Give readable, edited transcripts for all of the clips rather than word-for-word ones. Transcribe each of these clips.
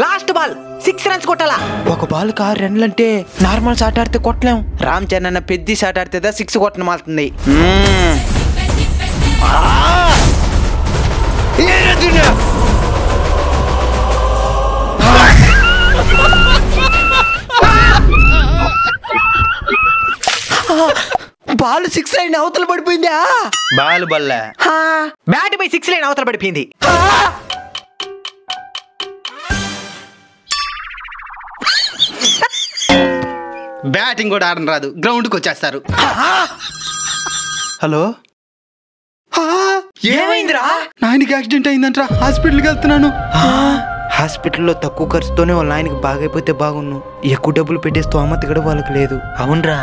Last ball 6 runs కొట్టాలా. ఒక ball కి 6 రన్లు అంటే నార్మల్ షాట్ ఆడితే కొట్టలేం. రామ్ చరణ్ అన్న పెద్ద షాట్ ఆడితే 6 కొట్టడం మారుతుంది. బాల్ 6 లైన్ అవతల పడిపోయిందా? బాల్ బల్ల బ్యాట్ పై 6 లైన్ అవతల పడిపోయింది. బ్యాటింగ్ కూడా ఆడని రాదు, గ్రౌండ్కి వచ్చేస్తారు. హలో, ఏమైందిరా? నాయనకి యాక్సిడెంట్ అయిందంట్రా, హాస్పిటల్కి వెళ్తున్నాను. హాస్పిటల్లో తక్కువ ఖర్చుతోనే వాళ్ళ ఆయనకి బాగైపోతే బాగున్ను. ఎక్కువ డబ్బులు పెట్టే స్తోమత కూడా వాళ్ళకి లేదు. అవునరా,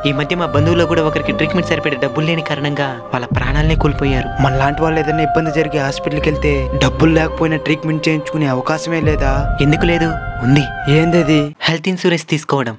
ఈ మధ్య మా బంధువుల్లో కూడా ఒకరికి ట్రీట్మెంట్ సరిపడే డబ్బులు లేని కారణంగా వాళ్ళ ప్రాణాలనే కోల్పోయారు. మన లాంటి వాళ్ళు ఏదైనా ఇబ్బంది జరిగి హాస్పిటల్కి వెళ్తే డబ్బులు లేకపోయినా ట్రీట్మెంట్ చేయించుకునే అవకాశమే లేదా? ఎందుకు లేదు, ఉంది. ఏందది? హెల్త్ ఇన్సూరెన్స్ తీసుకోవడం.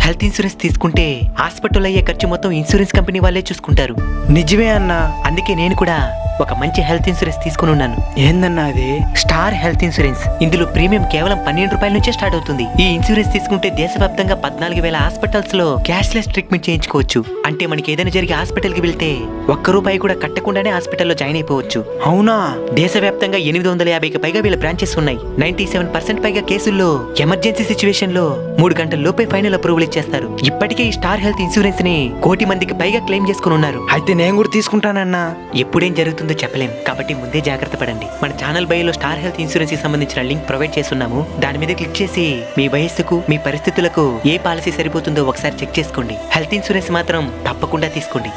హెల్త్ ఇన్సూరెన్స్ తీసుకుంటే హాస్పిటల్ అయ్యే ఖర్చు మొత్తం ఇన్సూరెన్స్ కంపెనీ వాళ్ళే చూసుకుంటారు. నిజమే అన్నా. అందుకే నేను కూడా ఒక మంచి హెల్త్ ఇన్సూరెన్స్ తీసుకుని ఉన్నాను. ఏందన్నా అది? Star health insurance. ఇందులో ప్రీమియం కేవలం 12 రూపాయల నుంచే స్టార్ట్ అవుతుంది. ఈ ఇన్సూరెన్స్ తీసుకుంటే దేశవ్యాప్తంగా 14,000 హాస్పిటల్స్ లో క్యాష్లెస్ ట్రీట్మెంట్ చేయించుకోవచ్చు. అంటే మనకి ఏదైనా జరిగి హాస్పిటల్ కి వెళ్తే ₹1 కూడా కట్టకుండానే హాస్పిటల్లో జాయిన్ అయిపోవచ్చు. అవునా? దేశవ్యాప్తంగా 850కి పైగా వీళ్ళ బ్రాంచెస్ ఉన్నాయి. 97% పైగా కేసుల్లో ఎమర్జెన్సీ సిచ్యువేషన్ లో 3 గంటల లోపే ఫైనల్ అప్రూవల్ ఇచ్చేస్తారు. ఇప్పటికే ఈ స్టార్ హెల్త్ ఇన్సూరెన్స్ ని 1 కోటి మందికి పైగా క్లెయిమ్ చేసుకుని ఉన్నారు. అయితే నేను కూడా తీసుకుంటానన్నా. ఎప్పుడేం జరుగుతుందో చెప్పలేం, కాబట్టి ముందే జాగ్రత్త పడండి. మన ఛానల్ బయోలో స్టార్ హెల్త్ ఇన్సూరెన్స్ కి సంబంధించిన లింక్ ప్రొవైడ్ చేస్తున్నాము. దాని మీద క్లిక్ చేసి మీ వయస్సుకు, మీ పరిస్థితులకు ఏ పాలసీ సరిపోతుందో ఒకసారి చెక్ చేసుకోండి. హెల్త్ ఇన్సూరెన్స్ మాత్రం తప్పకుండా తీసుకోండి.